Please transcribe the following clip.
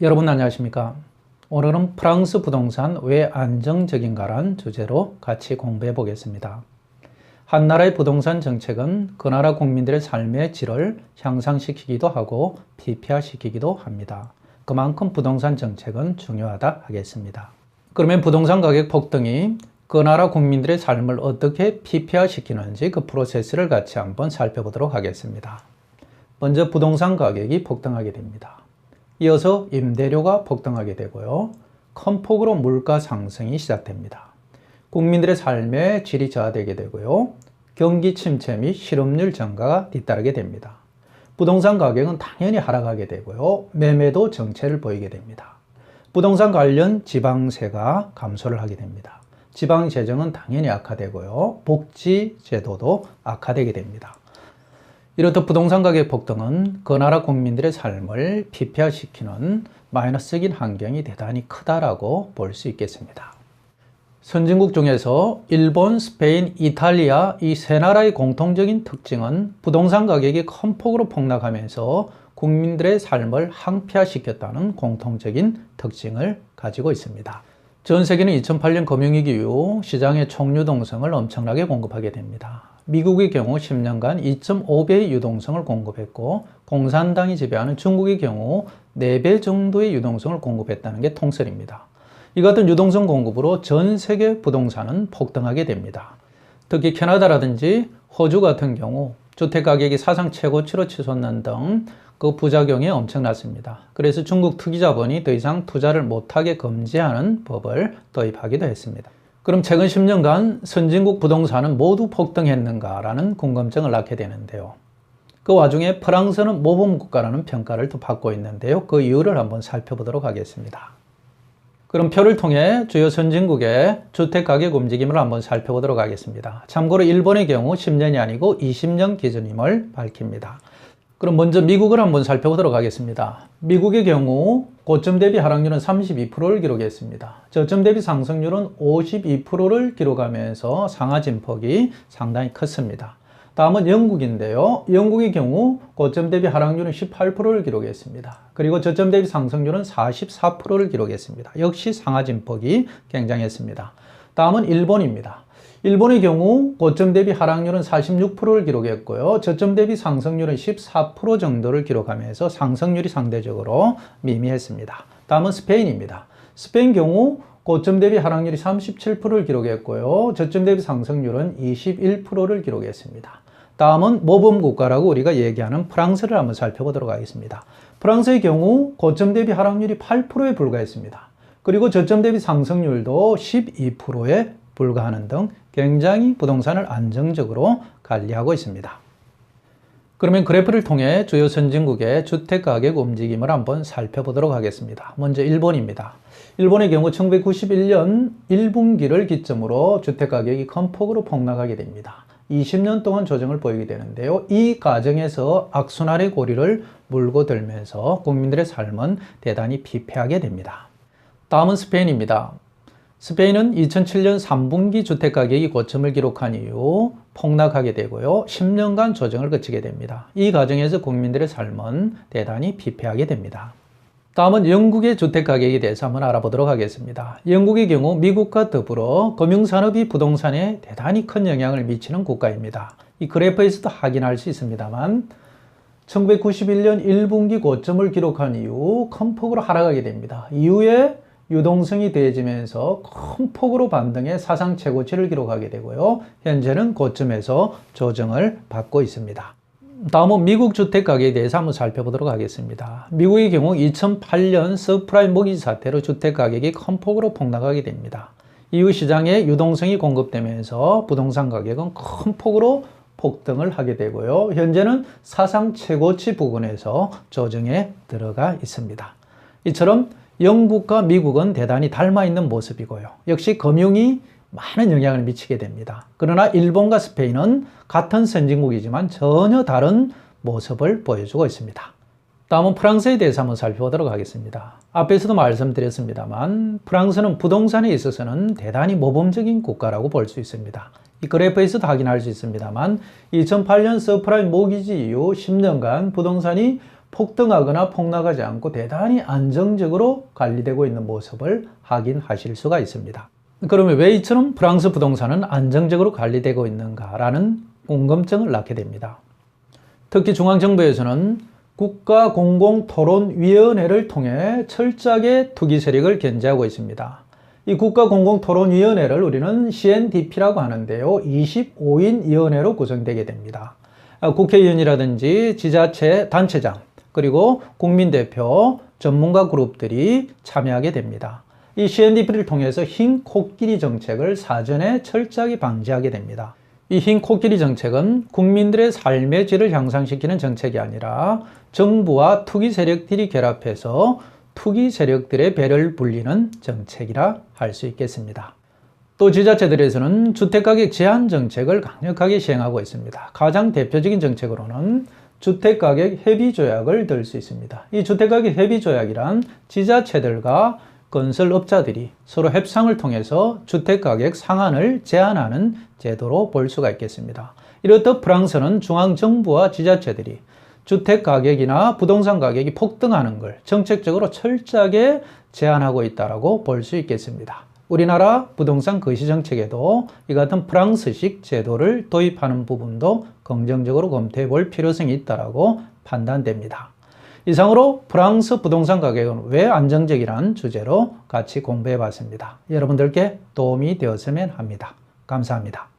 여러분 안녕하십니까? 오늘은 프랑스 부동산 왜 안정적인가란 주제로 같이 공부해 보겠습니다. 한 나라의 부동산 정책은 그 나라 국민들의 삶의 질을 향상시키기도 하고 피폐화시키기도 합니다. 그만큼 부동산 정책은 중요하다 하겠습니다. 그러면 부동산 가격 폭등이 그 나라 국민들의 삶을 어떻게 피폐화시키는지 그 프로세스를 같이 한번 살펴보도록 하겠습니다. 먼저 부동산 가격이 폭등하게 됩니다. 이어서 임대료가 폭등하게 되고요. 큰 폭으로 물가 상승이 시작됩니다. 국민들의 삶의 질이 저하되게 되고요. 경기 침체 및 실업률 증가가 뒤따르게 됩니다. 부동산 가격은 당연히 하락하게 되고요. 매매도 정체를 보이게 됩니다. 부동산 관련 지방세가 감소를 하게 됩니다. 지방재정은 당연히 악화되고요. 복지제도도 악화되게 됩니다. 이렇듯 부동산 가격 폭등은 그 나라 국민들의 삶을 피폐화시키는 마이너스적인 환경이 대단히 크다라고 볼 수 있겠습니다. 선진국 중에서 일본, 스페인, 이탈리아 이 세 나라의 공통적인 특징은 부동산 가격이 큰 폭으로 폭락하면서 국민들의 삶을 항폐화시켰다는 공통적인 특징을 가지고 있습니다. 전 세계는 2008년 금융위기 이후 시장의 총유동성을 엄청나게 공급하게 됩니다. 미국의 경우 10년간 2.5배의 유동성을 공급했고 공산당이 지배하는 중국의 경우 4배 정도의 유동성을 공급했다는 게 통설입니다. 이 같은 유동성 공급으로 전 세계 부동산은 폭등하게 됩니다. 특히 캐나다라든지 호주 같은 경우 주택가격이 사상 최고치로 치솟는 등 그 부작용이 엄청났습니다. 그래서 중국 투기자본이 더 이상 투자를 못하게 금지하는 법을 도입하기도 했습니다. 그럼 최근 10년간 선진국 부동산은 모두 폭등했는가라는 궁금증을 낳게 되는데요. 그 와중에 프랑스는 모범국가라는 평가를 또 받고 있는데요. 그 이유를 한번 살펴보도록 하겠습니다. 그럼 표를 통해 주요 선진국의 주택가격 움직임을 한번 살펴보도록 하겠습니다. 참고로 일본의 경우 10년이 아니고 20년 기준임을 밝힙니다. 그럼 먼저 미국을 한번 살펴보도록 하겠습니다. 미국의 경우 고점 대비 하락률은 32%를 기록했습니다. 저점 대비 상승률은 52%를 기록하면서 상하 진폭이 상당히 컸습니다. 다음은 영국인데요. 영국의 경우 고점 대비 하락률은 18%를 기록했습니다. 그리고 저점 대비 상승률은 44%를 기록했습니다. 역시 상하 진폭이 굉장했습니다. 다음은 일본입니다. 일본의 경우 고점 대비 하락률은 46%를 기록했고요. 저점 대비 상승률은 14% 정도를 기록하면서 상승률이 상대적으로 미미했습니다. 다음은 스페인입니다. 스페인 경우 고점 대비 하락률이 37%를 기록했고요. 저점 대비 상승률은 21%를 기록했습니다. 다음은 모범국가라고 우리가 얘기하는 프랑스를 한번 살펴보도록 하겠습니다. 프랑스의 경우 고점 대비 하락률이 8%에 불과했습니다. 그리고 저점 대비 상승률도 12%에 불과하는 등 굉장히 부동산을 안정적으로 관리하고 있습니다. 그러면 그래프를 통해 주요 선진국의 주택가격 움직임을 한번 살펴보도록 하겠습니다. 먼저 일본입니다. 일본의 경우 1991년 1분기를 기점으로 주택가격이 큰 폭으로 폭락하게 됩니다. 20년 동안 조정을 보이게 되는데요. 이 과정에서 악순환의 고리를 물고 들면서 국민들의 삶은 대단히 피폐하게 됩니다. 다음은 스페인입니다. 스페인은 2007년 3분기 주택가격이 고점을 기록한 이후 폭락하게 되고요. 10년간 조정을 거치게 됩니다. 이 과정에서 국민들의 삶은 대단히 피폐하게 됩니다. 다음은 영국의 주택가격에 대해서 한번 알아보도록 하겠습니다. 영국의 경우 미국과 더불어 금융산업이 부동산에 대단히 큰 영향을 미치는 국가입니다. 이 그래프에서도 확인할 수 있습니다만 1991년 1분기 고점을 기록한 이후 큰 폭으로 하락하게 됩니다. 이후에 유동성이 더해지면서 큰 폭으로 반등해 사상 최고치를 기록하게 되고요. 현재는 고점에서 조정을 받고 있습니다. 다음은 미국 주택가격에 대해서 한번 살펴보도록 하겠습니다. 미국의 경우 2008년 서프라임 모기지 사태로 주택가격이 큰 폭으로 폭락하게 됩니다. 이후 시장에 유동성이 공급되면서 부동산 가격은 큰 폭으로 폭등을 하게 되고요. 현재는 사상 최고치 부근에서 조정에 들어가 있습니다. 이처럼 영국과 미국은 대단히 닮아 있는 모습이고요. 역시 금융이 많은 영향을 미치게 됩니다. 그러나 일본과 스페인은 같은 선진국이지만 전혀 다른 모습을 보여주고 있습니다. 다음은 프랑스에 대해서 한번 살펴보도록 하겠습니다. 앞에서도 말씀드렸습니다만 프랑스는 부동산에 있어서는 대단히 모범적인 국가라고 볼 수 있습니다. 이 그래프에서도 확인할 수 있습니다만 2008년 서프라임 모기지 이후 10년간 부동산이 폭등하거나 폭락하지 않고 대단히 안정적으로 관리되고 있는 모습을 확인하실 수가 있습니다. 그러면 왜 이처럼 프랑스 부동산은 안정적으로 관리되고 있는가라는 궁금증을 낳게 됩니다. 특히 중앙정부에서는 국가공공토론위원회를 통해 철저하게 투기 세력을 견제하고 있습니다. 이 국가공공토론위원회를 우리는 CNDP라고 하는데요. 25인 위원회로 구성되게 됩니다. 국회의원이라든지 지자체 단체장, 그리고 국민대표, 전문가 그룹들이 참여하게 됩니다. 이 CNDP를 통해서 흰 코끼리 정책을 사전에 철저하게 방지하게 됩니다. 이 흰 코끼리 정책은 국민들의 삶의 질을 향상시키는 정책이 아니라 정부와 투기 세력들이 결합해서 투기 세력들의 배를 불리는 정책이라 할 수 있겠습니다. 또 지자체들에서는 주택가격 제한 정책을 강력하게 시행하고 있습니다. 가장 대표적인 정책으로는 주택가격 협의조약을 들 수 있습니다. 이 주택가격 협의조약이란 지자체들과 건설업자들이 서로 협상을 통해서 주택가격 상한을 제한하는 제도로 볼 수가 있겠습니다. 이렇듯 프랑스는 중앙정부와 지자체들이 주택가격이나 부동산 가격이 폭등하는 걸 정책적으로 철저하게 제한하고 있다고 볼 수 있겠습니다. 우리나라 부동산 거시정책에도 이 같은 프랑스식 제도를 도입하는 부분도 긍정적으로 검토해 볼 필요성이 있다고 판단됩니다. 이상으로 프랑스 부동산 가격은 왜 안정적이라는 주제로 같이 공부해 봤습니다. 여러분들께 도움이 되었으면 합니다. 감사합니다.